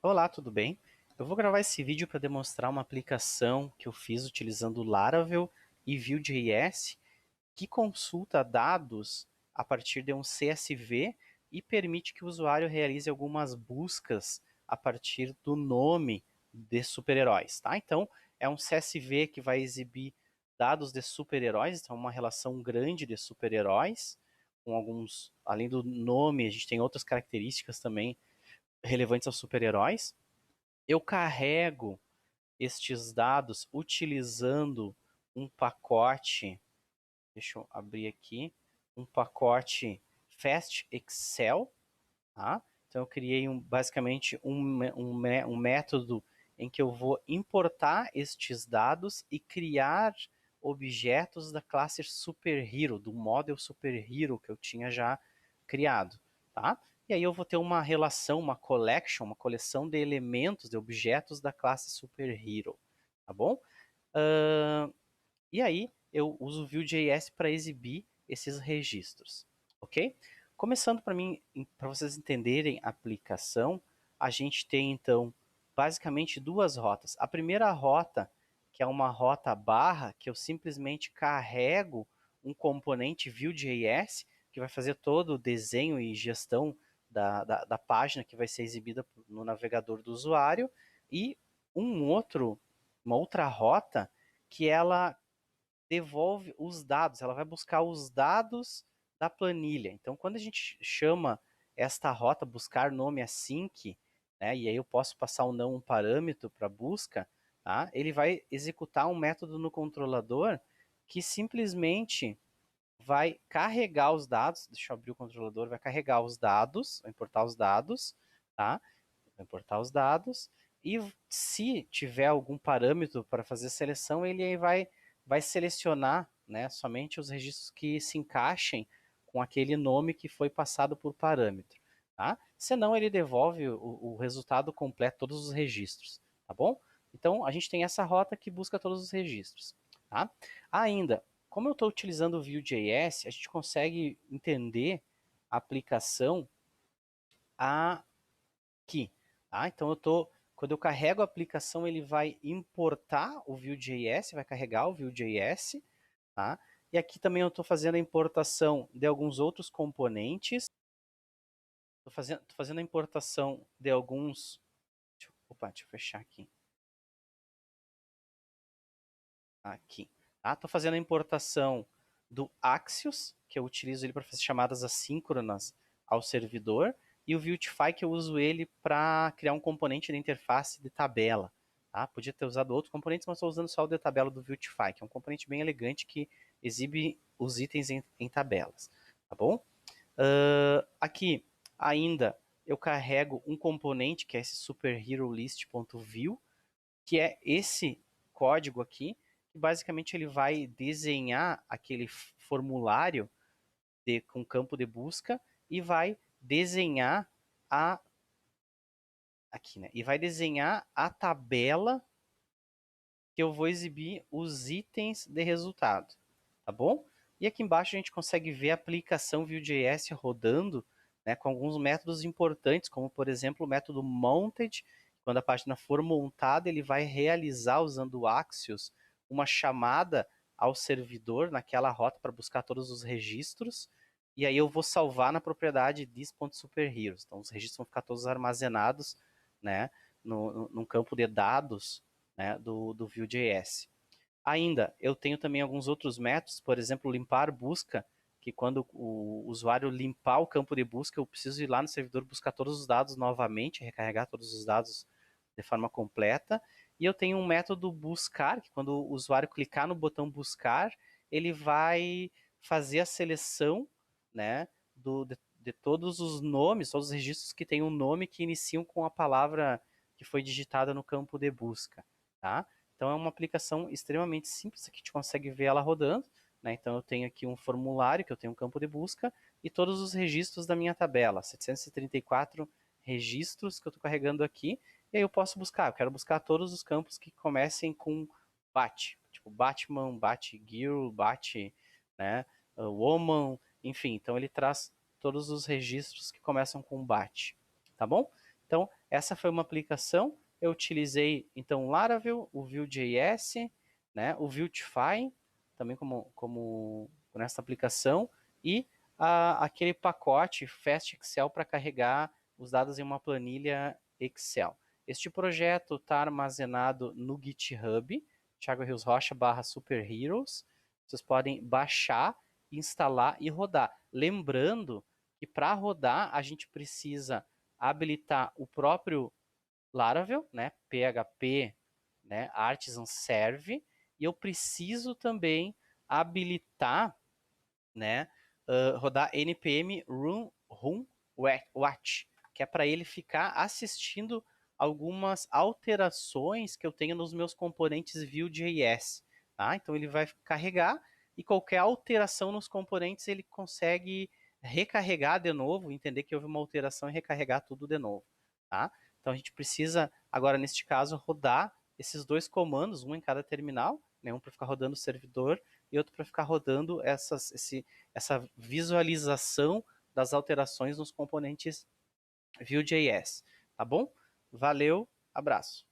Olá, tudo bem? Eu vou gravar esse vídeo para demonstrar uma aplicação que eu fiz utilizando Laravel e Vue.js que consulta dados a partir de um CSV e permite que o usuário realize algumas buscas a partir do nome de super-heróis, tá? Então, é um CSV que vai exibir dados de super-heróis, então uma relação grande de super-heróis, com alguns, além do nome, a gente tem outras características também relevantes aos super-heróis. Eu carrego estes dados utilizando um pacote, deixa eu abrir aqui, um pacote Fast Excel, tá? Então eu criei basicamente um método em que eu vou importar estes dados e criar objetos da classe Superhero, do model Superhero que eu tinha já criado, tá? E aí eu vou ter uma relação, uma collection, uma coleção de elementos, de objetos da classe Superhero, tá bom? E aí eu uso o Vue.js para exibir esses registros, ok? Começando para vocês entenderem a aplicação, a gente tem então basicamente duas rotas. A primeira rota, que é uma rota barra, que eu simplesmente carrego um componente Vue.js, que vai fazer todo o desenho e gestão da página que vai ser exibida no navegador do usuário, e uma outra rota que ela devolve os dados, ela vai buscar os dados da planilha. Então, quando a gente chama esta rota buscar nome async, né, e aí eu posso passar ou não um parâmetro para busca, tá, ele vai executar um método no controlador que simplesmente vai carregar os dados, deixa eu abrir o controlador, vai carregar os dados, vai importar os dados, tá? Vai importar os dados, e se tiver algum parâmetro para fazer seleção, ele vai selecionar, né, somente os registros que se encaixem com aquele nome que foi passado por parâmetro. Tá? Senão ele devolve o resultado completo, todos os registros. Tá bom? Então a gente tem essa rota que busca todos os registros. Tá? Ainda, como eu estou utilizando o Vue.js, a gente consegue entender a aplicação aqui. Tá? Então quando eu carrego a aplicação, ele vai importar o Vue.js, vai carregar o Vue.js, tá? E aqui também eu estou fazendo a importação de alguns outros componentes. Tô fazendo a importação de alguns. Deixa eu fechar aqui. Aqui. Tá? Tô fazendo a importação do Axios, que eu utilizo ele para fazer chamadas assíncronas ao servidor, e o Vuetify, que eu uso ele para criar um componente de interface de tabela. Tá? Podia ter usado outros componentes, mas estou usando só o de tabela do Vuetify, que é um componente bem elegante que exibe os itens em tabelas. Tá bom? Aqui ainda eu carrego um componente que é esse superherolist.view, que é esse código aqui, que basicamente ele vai desenhar aquele formulário com campo de busca e vai desenhar a aqui, né? E vai desenhar a tabela que eu vou exibir os itens de resultado, tá bom? E aqui embaixo a gente consegue ver a aplicação Vue.js rodando, né, com alguns métodos importantes, como por exemplo o método mounted. Quando a página for montada, ele vai realizar, usando o Axios, uma chamada ao servidor naquela rota para buscar todos os registros, e aí eu vou salvar na propriedade this.superheroes. Então os registros vão ficar todos armazenados, né, num campo de dados, né, do Vue.js. Ainda, eu tenho também alguns outros métodos, por exemplo, limpar busca, que quando o usuário limpar o campo de busca, eu preciso ir lá no servidor buscar todos os dados novamente, recarregar todos os dados de forma completa. E eu tenho um método buscar, que quando o usuário clicar no botão buscar, ele vai fazer a seleção, né, de todos os nomes, todos os registros que têm um nome que iniciam com a palavra que foi digitada no campo de busca. Tá? Então é uma aplicação extremamente simples que a gente consegue ver ela rodando. Né? Então eu tenho aqui um formulário, que eu tenho um campo de busca, e todos os registros da minha tabela, 734 registros que eu estou carregando aqui, e aí eu posso buscar, eu quero buscar todos os campos que comecem com Bat, tipo Batman, Batgirl, Bat, né, Woman, enfim, então ele traz todos os registros que começam com Bat, tá bom? Então Essa foi uma aplicação, eu utilizei então o Laravel, o Vue.js, né, o Vuetify, também como nessa aplicação, e aquele pacote Fast Excel para carregar os dados em uma planilha Excel. Este projeto está armazenado no GitHub, Thiago Rios Rocha /superheroes. Vocês podem baixar, instalar e rodar. Lembrando que para rodar a gente precisa habilitar o próprio Laravel, né, PHP, né, Artisan Serve, e eu preciso também habilitar, né, rodar npm run watch, que é para ele ficar assistindo algumas alterações que eu tenho nos meus componentes Vue.js. Tá? Então ele vai carregar e qualquer alteração nos componentes ele consegue recarregar de novo, entender que houve uma alteração e recarregar tudo de novo. Tá? Então a gente precisa, agora neste caso, rodar esses dois comandos, um em cada terminal, né, um para ficar rodando o servidor e outro para ficar rodando essa visualização das alterações nos componentes Vue.js. Tá bom? Valeu, abraço.